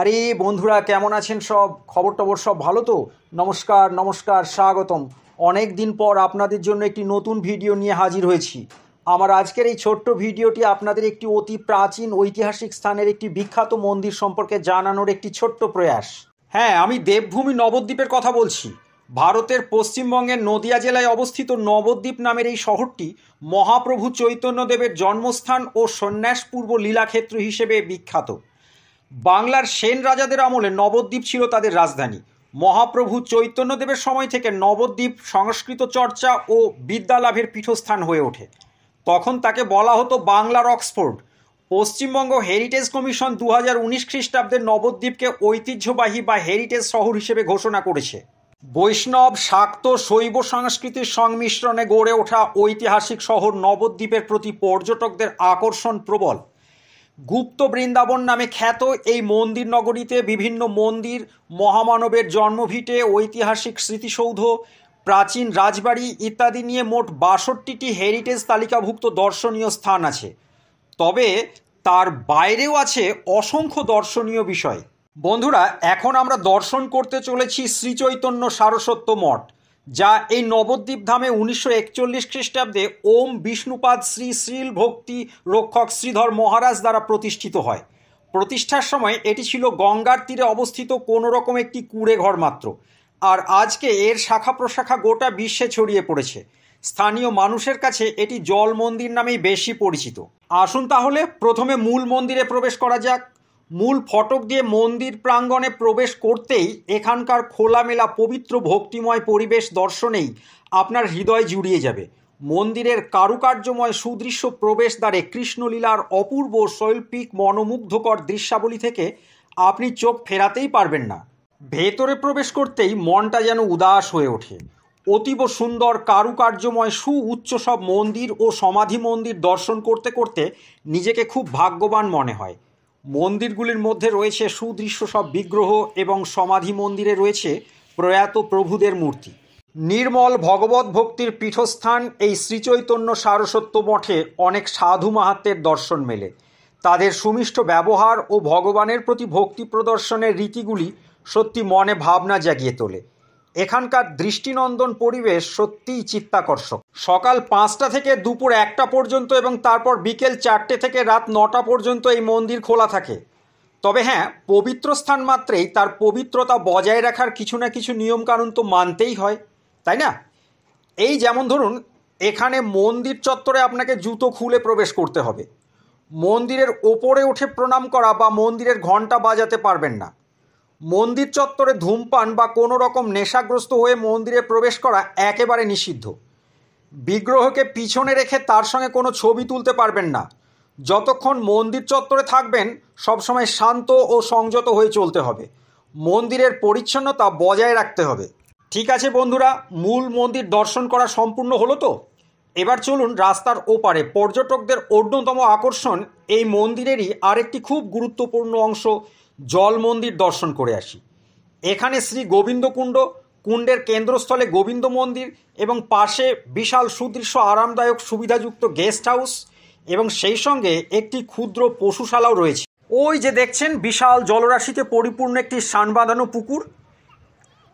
আরে বন্ধুরা, কেমন আছেন সব? খবর টবর সব ভালো তো? নমস্কার নমস্কার, স্বাগতম। অনেক দিন পর আপনাদের জন্য একটি নতুন ভিডিও নিয়ে হাজির হয়েছি। আমার আজকের এই ছোট্ট ভিডিওটি আপনাদের একটি অতি প্রাচীন ঐতিহাসিক স্থানের একটি বিখ্যাত মন্দির সম্পর্কে জানানোর একটি ছোট্ট প্রয়াস। হ্যাঁ, আমি দেবভূমি নবদ্বীপের কথা বলছি। ভারতের পশ্চিমবঙ্গের নদিয়া জেলায় অবস্থিত নবদ্বীপ নামের এই শহরটি মহাপ্রভু চৈতন্যদেবের জন্মস্থান ও সন্ন্যাসপূর্ব লীলাক্ষেত্র হিসেবে বিখ্যাত। বাংলার সেন রাজাদের আমলে নবদ্বীপ ছিল তাদের রাজধানী। মহাপ্রভু চৈতন্যদেবের সময় থেকে নবদ্বীপ সংস্কৃত চর্চা ও বিদ্যালাভের পীঠস্থান হয়ে ওঠে। তখন তাকে বলা হতো বাংলার অক্সফোর্ড। পশ্চিমবঙ্গ হেরিটেজ কমিশন 2019 খ্রিস্টাব্দে নবদ্বীপকে ঐতিহ্যবাহী বা হেরিটেজ শহর হিসেবে ঘোষণা করেছে। বৈষ্ণব, শাক্ত, শৈব সংস্কৃতির সংমিশ্রণে গড়ে ওঠা ঐতিহাসিক শহর নবদ্বীপের প্রতি পর্যটকদের আকর্ষণ প্রবল। গুপ্ত বৃন্দাবন নামে খ্যাত এই মন্দির নগরীতে বিভিন্ন মন্দির, মহামানবের জন্মভিটে, ঐতিহাসিক স্মৃতিসৌধ, প্রাচীন রাজবাড়ি ইত্যাদি নিয়ে মোট 62টি হেরিটেজ তালিকাভুক্ত দর্শনীয় স্থান আছে। তবে তার বাইরেও আছে অসংখ্য দর্শনীয় বিষয়। বন্ধুরা, এখন আমরা দর্শন করতে চলেছি শ্রীচৈতন্য সারস্বত মঠ, যা এই নবদ্বীপ ধামে 1941 খ্রিস্টাব্দে ওম বিষ্ণুপাদ শ্রী শ্রীল ভক্তি রক্ষক শ্রীধর মহারাজ দ্বারা প্রতিষ্ঠিত হয়। প্রতিষ্ঠার সময় এটি ছিল গঙ্গার তীরে অবস্থিত কোনো রকম একটি কুঁড়ে ঘর মাত্র, আর আজকে এর শাখা প্রশাখা গোটা বিশ্বে ছড়িয়ে পড়েছে। স্থানীয় মানুষের কাছে এটি জল মন্দির নামেই বেশি পরিচিত। আসুন তাহলে প্রথমে মূল মন্দিরে প্রবেশ করা যাক। মূল ফটক দিয়ে মন্দির প্রাঙ্গণে প্রবেশ করতেই এখানকার খোলামেলা পবিত্র ভক্তিময় পরিবেশ দর্শনেই আপনার হৃদয় জুড়িয়ে যাবে। মন্দিরের কারুকার্যময় সুদৃশ্য প্রবেশদ্বারে কৃষ্ণলীলার অপূর্ব শৈল্পিক মনোমুগ্ধকর দৃশ্যাবলী থেকে আপনি চোখ ফেরাতেই পারবেন না। ভেতরে প্রবেশ করতেই মনটা যেন উদাস হয়ে ওঠে। অতীব সুন্দর কারুকার্যময় সুউচ্চ সব মন্দির ও সমাধি মন্দির দর্শন করতে করতে নিজেকে খুব ভাগ্যবান মনে হয়। মন্দিরগুলির মধ্যে রয়েছে সুদৃশ্য সব বিগ্রহ এবং সমাধি মন্দিরে রয়েছে প্রয়াত প্রভুদের মূর্তি। নির্মল ভগবত ভক্তির পীঠস্থান এই শ্রীচৈতন্য সারস্বত মঠে অনেক সাধু মাহাত্ম্যের দর্শন মেলে। তাদের সুমিষ্ট ব্যবহার ও ভগবানের প্রতি ভক্তি প্রদর্শনের রীতিগুলি সত্যি মনে ভাবনা জাগিয়ে তোলে। এখানকার দৃষ্টিনন্দন পরিবেশ সত্যিই চিত্তাকর্ষক। সকাল 5টা থেকে দুপুর 1টা পর্যন্ত এবং তারপর বিকেল 4টে থেকে রাত 9টা পর্যন্ত এই মন্দির খোলা থাকে। তবে হ্যাঁ, পবিত্র স্থান মাত্রেই তার পবিত্রতা বজায় রাখার কিছু না কিছু নিয়মকানুন তো মানতেই হয়, তাই না? এই যেমন ধরুন, এখানে মন্দির চত্বরে আপনাকে জুতো খুলে প্রবেশ করতে হবে। মন্দিরের ওপরে উঠে প্রণাম করা বা মন্দিরের ঘণ্টা বাজাতে পারবেন না। মন্দির চত্বরে ধূমপান বা কোনো রকম নেশাগ্রস্ত হয়ে মন্দিরে প্রবেশ করা একেবারে নিষিদ্ধ। বিগ্রহকে পিছনে রেখে তার সঙ্গে কোনো ছবি তুলতে পারবেন না। যতক্ষণ মন্দির চত্বরে থাকবেন সবসময় শান্ত ও সংযত হয়ে চলতে হবে। মন্দিরের পরিচ্ছন্নতা বজায় রাখতে হবে। ঠিক আছে বন্ধুরা, মূল মন্দির দর্শন করা সম্পূর্ণ হলো তো? এবার চলুন রাস্তার ওপারে পর্যটকদের অন্যতম আকর্ষণ এই মন্দিরেরই আরেকটি খুব গুরুত্বপূর্ণ অংশ জল মন্দির দর্শন করে আসি। এখানে শ্রী গোবিন্দ কুণ্ড, কুণ্ডের কেন্দ্রস্থলে গোবিন্দ মন্দির এবং পাশে বিশাল সুদৃশ্য আরামদায়ক সুবিধাযুক্ত গেস্ট হাউস এবং সেই সঙ্গে একটি ক্ষুদ্র পশুশালাও রয়েছে। ওই যে দেখছেন বিশাল জলরাশিতে পরিপূর্ণ একটি সান বাঁধানো পুকুর,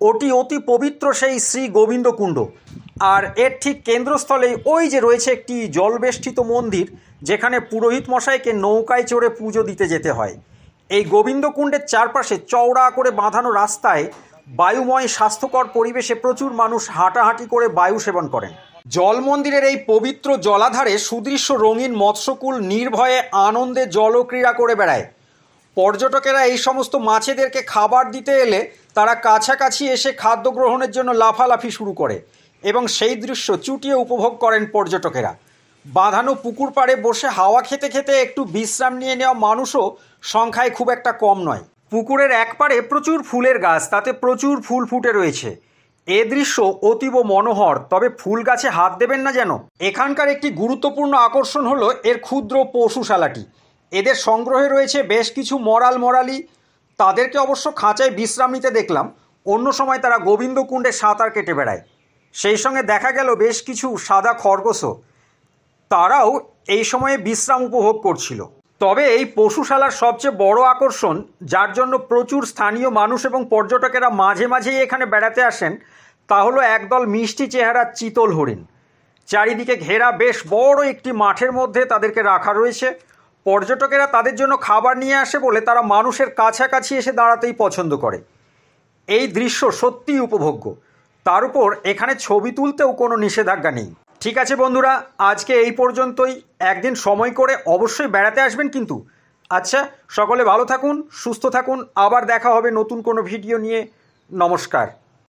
ওটি অতি পবিত্র সেই শ্রী গোবিন্দ কুণ্ড। আর এর ঠিক কেন্দ্রস্থলেই ওই যে রয়েছে একটি জলবেষ্টিত মন্দির, যেখানে পুরোহিত মশাইকে নৌকায় চড়ে পুজো দিতে যেতে হয়। এই গোবিন্দকুণ্ডের চারপাশে চওড়া করে বাঁধানো রাস্তায় বায়ুময় স্বাস্থ্যকর পরিবেশে প্রচুর মানুষ হাঁটাহাঁটি করে বায়ু সেবন করেন। জল মন্দিরের এই পবিত্র জলাধারে সুদৃশ্য রঙিন মৎস্যকুল নির্ভয়ে আনন্দে জলক্রীড়া করে বেড়ায়। পর্যটকেরা এই সমস্ত মাছেদেরকে খাবার দিতে এলে তারা কাছাকাছি এসে খাদ্য গ্রহণের জন্য লাফালাফি শুরু করে এবং সেই দৃশ্য চুটিয়ে উপভোগ করেন পর্যটকেরা। বাঁধানো পুকুর পাড়ে বসে হাওয়া খেতে খেতে একটু বিশ্রাম নিয়ে নেওয়া মানুষও সংখ্যায় খুব একটা কম নয়। পুকুরের এক পাড়ে প্রচুর ফুলের গাছ, তাতে প্রচুর ফুল ফুটে রয়েছে। এ দৃশ্য অতীব মনোহর, তবে ফুল গাছে হাত দেবেন না যেন। এখানকার একটি গুরুত্বপূর্ণ আকর্ষণ হলো এর ক্ষুদ্র পশুশালাটি। এদের সংগ্রহে রয়েছে বেশ কিছু মরালি। তাদেরকে অবশ্য খাঁচায় বিশ্রাম নিতে দেখলাম, অন্য সময় তারা গোবিন্দকুণ্ডে সাঁতার কেটে বেড়ায়। সেই সঙ্গে দেখা গেল বেশ কিছু সাদা খরগোশও, তারাও এই সময়ে বিশ্রাম উপভোগ করছিল। তবে এই পশুশালার সবচেয়ে বড় আকর্ষণ, যার জন্য প্রচুর স্থানীয় মানুষ এবং পর্যটকেরা মাঝে মাঝেই এখানে বেড়াতে আসেন, তা হলো একদল মিষ্টি চেহারার চিতল হরিণ। চারিদিকে ঘেরা বেশ বড় একটি মাঠের মধ্যে তাদেরকে রাখা রয়েছে। পর্যটকেরা তাদের জন্য খাবার নিয়ে আসে বলে তারা মানুষের কাছাকাছি এসে দাঁড়াতেই পছন্দ করে। এই দৃশ্য সত্যিই উপভোগ্য। তার উপর এখানে ছবি তুলতেও কোনো নিষেধাজ্ঞা নেই। ঠিক আছে বন্ধুরা, আজকে এই পর্যন্তই। একদিন সময় করে অবশ্যই বেড়াতে আসবেন কিন্তু। আচ্ছা, সকলে ভালো থাকুন, সুস্থ থাকুন। আবার দেখা হবে নতুন কোনো ভিডিও নিয়ে। নমস্কার।